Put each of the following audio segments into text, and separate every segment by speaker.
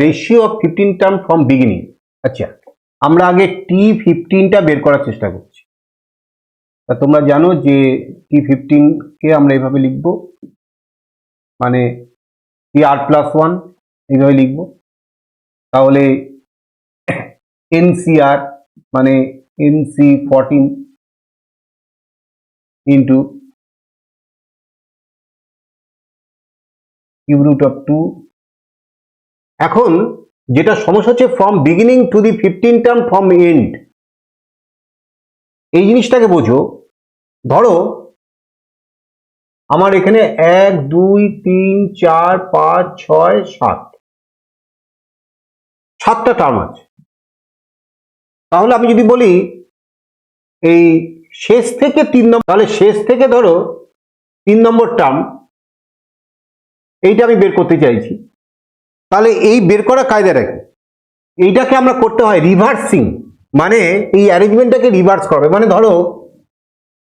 Speaker 1: Ratio of 15 term from beginning. আচ্ছা, আমরা আগে T15টা বের করার চেষ্টা করছি। তা তোমরা জানো যে T15 কে আমরা এভাবে লিখব, মানে TR+1 এইভাবে লিখব। তাহলে NCR মানে NC14 into cube root of 2। এখন যেটা সমস্যা হচ্ছে from beginning to the 15 term from end, এই জিনিসটাকে বোঝো। ধরো আমার এখানে 1 2 3 4 5 6 7 7টা টার্ম আছে। তাহলে আমি যদি বলি এই শেষ থেকে 3 নম্বর, তাহলে শেষ থেকে ধরো 3 নম্বর টার্ম, এইটা আমি বের করতে চাইছি। তাহলে এই বের করা কায়দাটা কি? এইটাকে আমরা করতে হয় রিভার্সিং, মানে এই অ্যারেঞ্জমেন্টটাকে রিভার্স করবে। মানে ধরো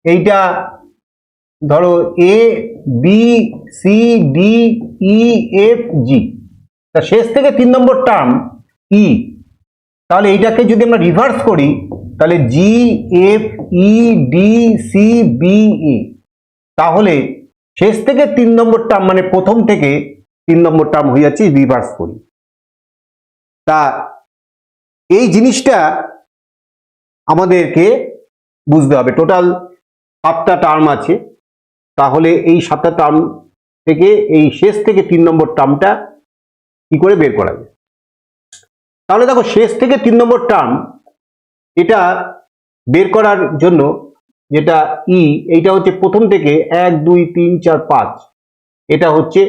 Speaker 1: এইটা ধরো A B C D E F G, তা শেষ থেকে 3 নম্বর টার্ম ই, তাহলে এইটাকে যদি আমরা রিভার্স করি তাহলে G F E D C B E, তাহলে শেষ থেকে 3 নম্বর টার্ম মানে প্রথম থেকে 3 নম্বর টার্ম হয়ে যাচ্ছে রিভার্স করি। তা এই জিনিসটা আমাদেরকে বুঝতে হবে। টোটাল 7টা টার্ম আছে, তাহলে এই 7টা টার্ম থেকে এই শেষ থেকে 3 নম্বর টার্মটা কি করে বের করা যায়? তাহলে দেখো শেষ থেকে 3 নম্বর টার্ম এটা বের করার জন্য যেটা ই, এইটা হচ্ছে প্রথম থেকে 1 2 3 4 5, এটা হচ্ছে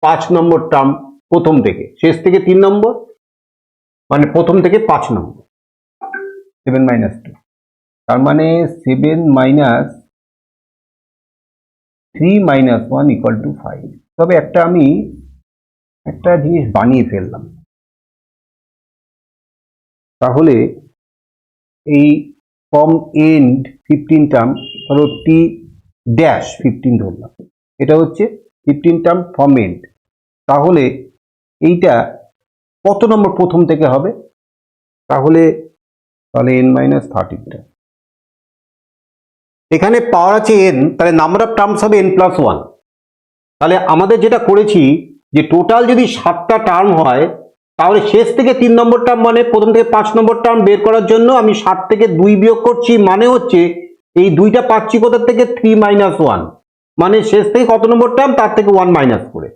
Speaker 1: 5 নম্বর টার্ম প্রথম থেকে, শেষ থেকে 3 নম্বর মানে প্রথম থেকে 5 নম্বর। 7 মাইনাস 2, তার মানে 7 মাইনাস 3 মাইনাস 1 ইকুয়াল টু 5। তবে আমি একটা জিনিস বানিয়ে ফেললাম। তাহলে এই ফ্রম এন্ড 15 টার্ম, ধরো টি ড্যাশ 15 ধরলাম, এটা হচ্ছে 15 টার্ম ফ্রম এন্ড। তাহলে এইটা কত নম্বর প্রথম থেকে হবে? তাহলে n মাইনাস 13টা। এখানে পাওয়ার আছে n, তাহলে নাম্বার অফ টার্মস হবে n+1। তাহলে আমাদের যেটা করেছি যে টোটাল যদি 7টা টার্ম হয়, তাহলে শেষ থেকে 3 নম্বর টার্ম মানে প্রথম থেকে 5 নম্বর টার্ম বের করার জন্য আমি 7 থেকে 2 বিয়োগ করছি, মানে হচ্ছে এই 2টা পাচ্ছি কোথা থেকে? 3 মাইনাস 1, মানে শেষ থেকে কত নম্বর টার্ম তার থেকে 1 মাইনাস করে,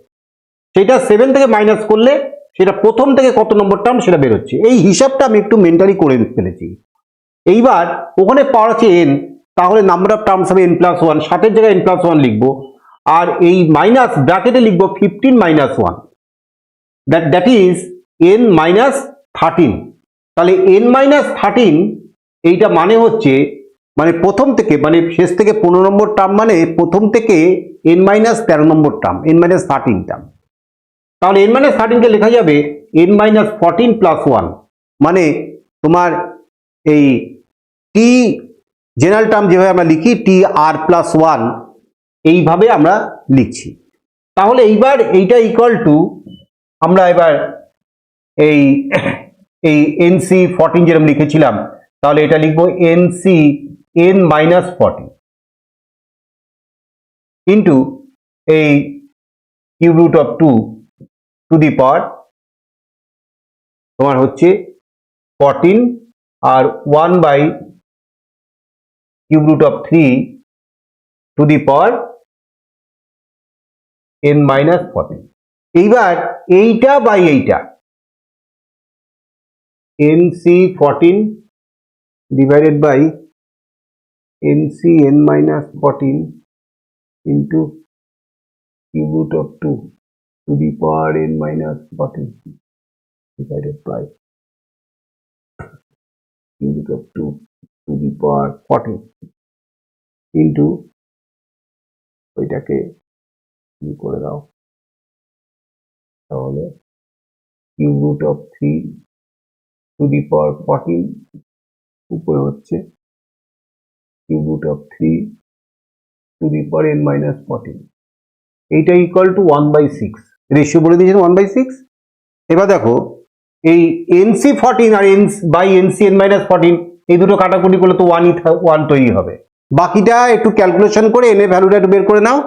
Speaker 1: সেটা 7 থেকে মাইনাস করলে সেটা প্রথম থেকে কত নম্বর টার্ম সেটা বের হচ্ছে। এই হিসাবটা আমি একটু মেন্টালি করে ফেলেছি। এইবার ওখানে পাওয়ার আছে n, তাহলে নাম্বার অফ টার্মস হবে n+1, 7 এর জায়গায় n+1 লিখবো, আর এই মাইনাস ব্র্যাকেটে লিখবো 15 minus 1, that is n minus 13। তাহলে n মাইনাস 13 এইটা মানে হচ্ছে মানে প্রথম থেকে মানে শেষ থেকে 15 নম্বর টার্ম মানে প্রথম থেকে n মাইনাস 13 নম্বর টার্ম, n মাইনাস 13 টার্ম। তাহলে n মাইনাস 13 কে লেখা যাবে n মাইনাস 14 প্লাস 1, মানে তোমার এই টি জেনারেল টার্ম যেভাবে আমরা লিখি TR+1, এইভাবে আমরা লিখছি। তাহলে এইবার এইটা ইকুয়াল টু, আমরা এবার এই NC14 যেরকম লিখেছিলাম, তাহলে এটা লিখবো NC n-14 ইন্টু এই cube root of 2 to the power তোমার হচ্ছে 14 আর 1 by cube root of 3 to the power n-14। এইবার এইটা বাই এইটা NC14 divided by NC n-14 into cube root of 2 to the power n-14 divided by cube root of 2 to the power 14 into ওইটাকে কি করে দাও, তাহলে cube root of 3 to the power 14 উপরে হচ্ছে cube root of 3 to the power n-14, এইটা equal to 1/6। Ratio বলে দিয়েছেন 1/6। এবার দেখো এই এনসি 14 আর N by NC N minus 14 এই দুটো কাটাকুটি করলে তো ওয়ান তৈরি হবে। বাকিটা একটু ক্যালকুলেশন করে এন এর ভ্যালুটা একটু বের করে নাও,